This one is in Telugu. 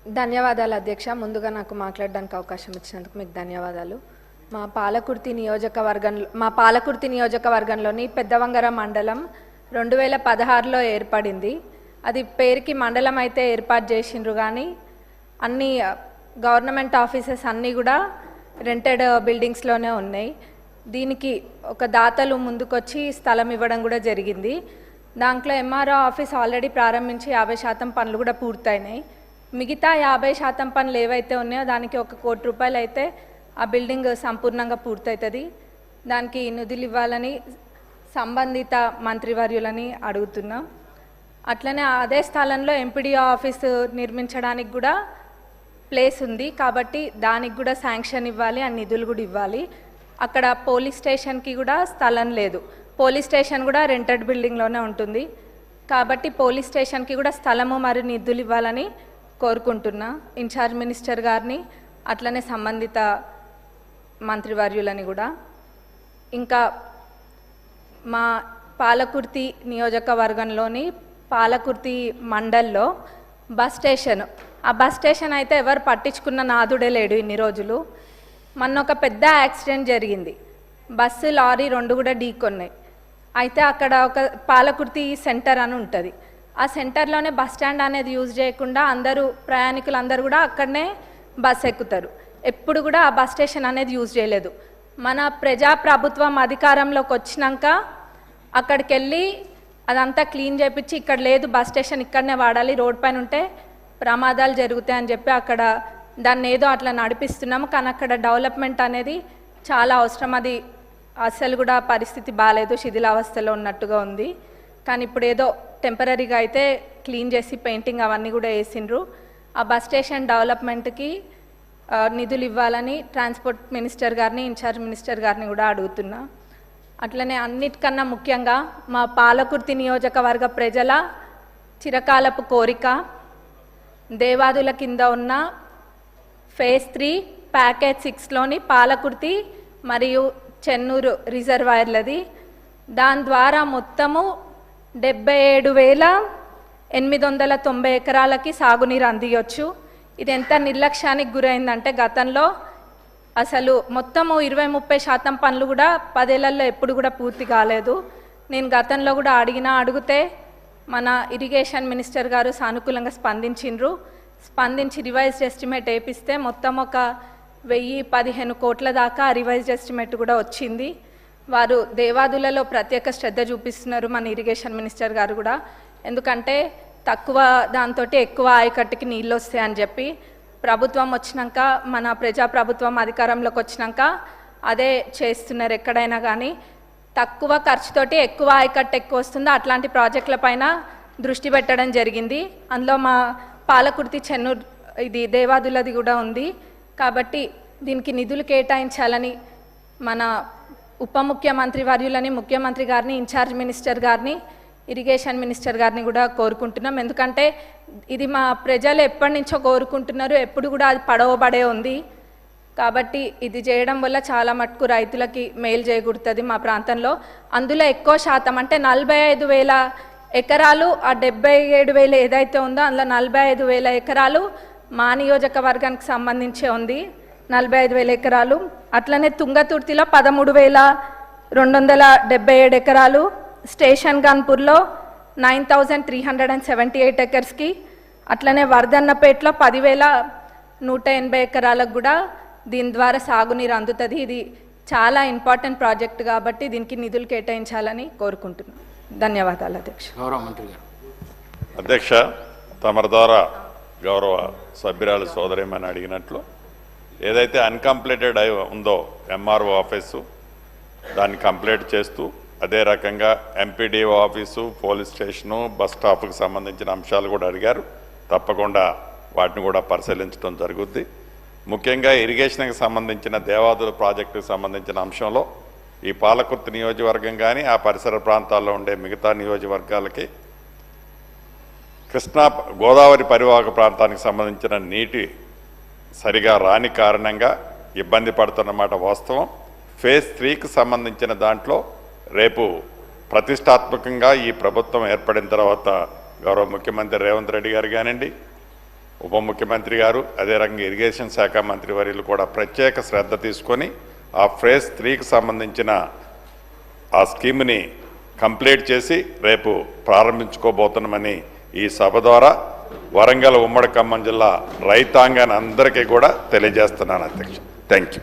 ధన్యవాదాలు అధ్యక్ష. ముందుగా నాకు మాట్లాడడానికి అవకాశం ఇచ్చినందుకు మీకు ధన్యవాదాలు. మా పాలకుర్తి నియోజకవర్గంలోని పెద్దవంగర మండలం 2016లో ఏర్పడింది. అది పేరుకి మండలం అయితే ఏర్పాటు చేసిండ్రు, కానీ అన్ని గవర్నమెంట్ ఆఫీసెస్ అన్నీ కూడా రెంటెడ్ బిల్డింగ్స్లోనే ఉన్నాయి. దీనికి ఒక దాతలు ముందుకొచ్చి స్థలం ఇవ్వడం కూడా జరిగింది. దాంట్లో ఎంఆర్ఓ ఆఫీస్ ఆల్రెడీ ప్రారంభించి 50% పనులు కూడా పూర్తయినాయి. మిగతా 50% పనులు ఏవైతే ఉన్నాయో దానికి ₹1 కోటి అయితే ఆ బిల్డింగ్ సంపూర్ణంగా పూర్తవుతుంది. దానికి నిధులు ఇవ్వాలని సంబంధిత మంత్రివర్యులని అడుగుతున్నాం. అట్లనే అదే స్థలంలో ఎంపీడీఓ ఆఫీసు నిర్మించడానికి కూడా ప్లేస్ ఉంది, కాబట్టి దానికి కూడా శాంక్షన్ ఇవ్వాలి, ఆ నిధులు కూడా ఇవ్వాలి. అక్కడ పోలీస్ స్టేషన్కి కూడా స్థలం లేదు. పోలీస్ స్టేషన్ కూడా రెంటెడ్ బిల్డింగ్లోనే ఉంటుంది, కాబట్టి పోలీస్ స్టేషన్కి కూడా స్థలము మరియు నిధులు ఇవ్వాలని కోరుకుంటున్నా ఇన్ఛార్జ్ మినిస్టర్ గారిని, అట్లనే సంబంధిత మంత్రివర్యులని కూడా. ఇంకా మా పాలకుర్తి నియోజకవర్గంలోని పాలకుర్తి మండల్లో బస్ స్టేషన్, ఆ బస్ స్టేషన్ అయితే ఎవరు పట్టించుకున్న నాదుడే లేడు ఇన్ని రోజులు. మొన్న ఒక పెద్ద యాక్సిడెంట్ జరిగింది, బస్సు లారీ 2 కూడా ఢీకొన్నాయి. అయితే అక్కడ ఒక పాలకుర్తి సెంటర్ అని ఉంటుంది, ఆ సెంటర్లోనే బస్ స్టాండ్ అనేది యూజ్ చేయకుండా ప్రయాణికులందరూ కూడా అక్కడనే బస్ ఎక్కుతారు. ఎప్పుడు కూడా ఆ బస్ స్టేషన్ అనేది యూజ్ చేయలేదు. మన ప్రజాప్రభుత్వం అధికారంలోకి వచ్చినాక అక్కడికి వెళ్ళి అదంతా క్లీన్ చేయించి ఇక్కడ లేదు బస్ స్టేషన్ ఇక్కడనే వాడాలి, రోడ్ పైన ఉంటే ప్రమాదాలు జరుగుతాయని చెప్పి అక్కడ దాన్ని ఏదో అట్లా నడిపిస్తున్నాము. కానీ అక్కడ డెవలప్మెంట్ అనేది చాలా అవసరం. అది అసలు కూడా పరిస్థితి బాగాలేదు, శిథిలావస్థలో ఉన్నట్టుగా ఉంది. కానీ ఇప్పుడు ఏదో టెంపరీగా అయితే క్లీన్ చేసి పెయింటింగ్ అవన్నీ కూడా వేసిండ్రు. ఆ బస్ స్టేషన్ డెవలప్మెంట్కి నిధులు ఇవ్వాలని ట్రాన్స్పోర్ట్ మినిస్టర్ గారిని, ఇన్ఛార్జ్ మినిస్టర్ గారిని కూడా అడుగుతున్నా. అట్లనే అన్నిటికన్నా ముఖ్యంగా మా పాలకుర్తి నియోజకవర్గ ప్రజల చిరకాలపు కోరిక దేవాదుల కింద ఉన్న ఫేజ్ 3 ప్యాకేజ్ 6లోని పాలకుర్తి మరియు చెన్నూరు రిజర్వాయర్లది. దాని ద్వారా మొత్తము 77,890 ఎకరాలకి సాగునీరు అందియొచ్చు. ఇది ఎంత నిర్లక్ష్యానికి గురైందంటే గతంలో అసలు మొత్తము 20-30% పనులు కూడా 10 ఏళ్లలో ఎప్పుడు కూడా పూర్తి కాలేదు. నేను గతంలో కూడా అడిగితే మన ఇరిగేషన్ మినిస్టర్ గారు సానుకూలంగా స్పందించి రివైజ్డ్ ఎస్టిమేట్ వేపిస్తే మొత్తం ఒక 1015 కోట్ల దాకా రివైజ్డ్ ఎస్టిమేట్ కూడా వచ్చింది. వారు దేవాదులలో ప్రత్యేక శ్రద్ధ చూపిస్తున్నారు మన ఇరిగేషన్ మినిస్టర్ గారు కూడా, ఎందుకంటే తక్కువ దాంతో ఎక్కువ ఆయకట్టుకి నీళ్ళు వస్తాయని చెప్పి. ప్రభుత్వం వచ్చినాక, మన ప్రజాప్రభుత్వం అధికారంలోకి వచ్చినాక అదే చేస్తున్నారు. ఎక్కడైనా కానీ తక్కువ ఖర్చుతోటి ఎక్కువ ఆయకట్టు ఎక్కువ వస్తుందో అట్లాంటి ప్రాజెక్టుల పైన దృష్టి పెట్టడం జరిగింది. అందులో మా పాలకుర్తి చెన్నూరు ఇది దేవాదులది కూడా ఉంది. కాబట్టి దీనికి నిధులు కేటాయించాలని మన ఉప ముఖ్యమంత్రి వర్యులని, ముఖ్యమంత్రి గారిని, ఇన్ఛార్జ్ మినిస్టర్ గారిని, ఇరిగేషన్ మినిస్టర్ గారిని కూడా కోరుకుంటున్నాం. ఎందుకంటే ఇది మా ప్రజలు ఎప్పటి నుంచో కోరుకుంటున్నారు, ఎప్పుడు కూడా అది పడవబడే ఉంది. కాబట్టి ఇది చేయడం వల్ల చాలా మటుకు రైతులకి మేలు చేకూరుతుంది మా ప్రాంతంలో. అందులో ఎక్కువ శాతం అంటే 45,000 ఎకరాలు, ఆ 77,000 ఏదైతే ఉందో అందులో 45,000 ఎకరాలు మా నియోజకవర్గానికి సంబంధించే ఉంది, 45,000 ఎకరాలు. అట్లనే తుంగతుర్తిలో 13,277 ఎకరాలు, స్టేషన్ గన్పూర్లో 9,378 ఎకర్స్కి, అట్లనే వర్ధన్నపేటలో 10,180 ఎకరాలకు కూడా దీని ద్వారా సాగునీరు అందుతుంది. ఇది చాలా ఇంపార్టెంట్ ప్రాజెక్ట్ కాబట్టి దీనికి నిధులు కేటాయించాలని కోరుకుంటున్నాను. ధన్యవాదాలు అధ్యక్ష. గౌరవ మంత్రి గారు. అధ్యక్ష, తమరి ద్వారా గౌరవ సభ్యురాలు సోదరేమని అడిగినట్లు ఏదైతే అన్కంప్లీటెడ్ ఉందో ఎంఆర్ఓ ఆఫీసు దాన్ని కంప్లీట్ చేస్తూ, అదే రకంగా MPDO office, police station, bus స్టాప్కి సంబంధించిన అంశాలు కూడా అడిగారు. తప్పకుండా వాటిని కూడా పరిశీలించడం జరుగుద్ది. ముఖ్యంగా ఇరిగేషన్కి సంబంధించిన దేవాదుల ప్రాజెక్టుకు సంబంధించిన అంశంలో ఈ పాలకుర్తి నియోజకవర్గం కానీ ఆ పరిసర ప్రాంతాల్లో ఉండే మిగతా నియోజకవర్గాలకి కృష్ణా గోదావరి పరివాహక ప్రాంతానికి సంబంధించిన నీటి సరిగా రాని కారణంగా ఇబ్బంది పడుతున్నమాట వాస్తవం. ఫేజ్ 3కి సంబంధించిన దాంట్లో రేపు ప్రతిష్టాత్మకంగా ఈ ప్రభుత్వం ఏర్పడిన తర్వాత గౌరవ ముఖ్యమంత్రి రేవంత్ రెడ్డి గారు కానివ్వండి, ఉప ముఖ్యమంత్రి గారు అదే రకంగా ఇరిగేషన్ శాఖ మంత్రి వర్యులు కూడా ప్రత్యేక శ్రద్ధ తీసుకొని ఆ ఫేజ్ 3కి సంబంధించిన ఆ స్కీమ్ని కంప్లీట్ చేసి రేపు ప్రారంభించుకోబోతున్నామని ఈ సభ ద్వారా వరంగల్ ఉమ్మడి ఖమ్మం జిల్లా రైతాంగాన్ని అందరికీ కూడా తెలియజేస్తున్నాను అధ్యక్ష. Thank you.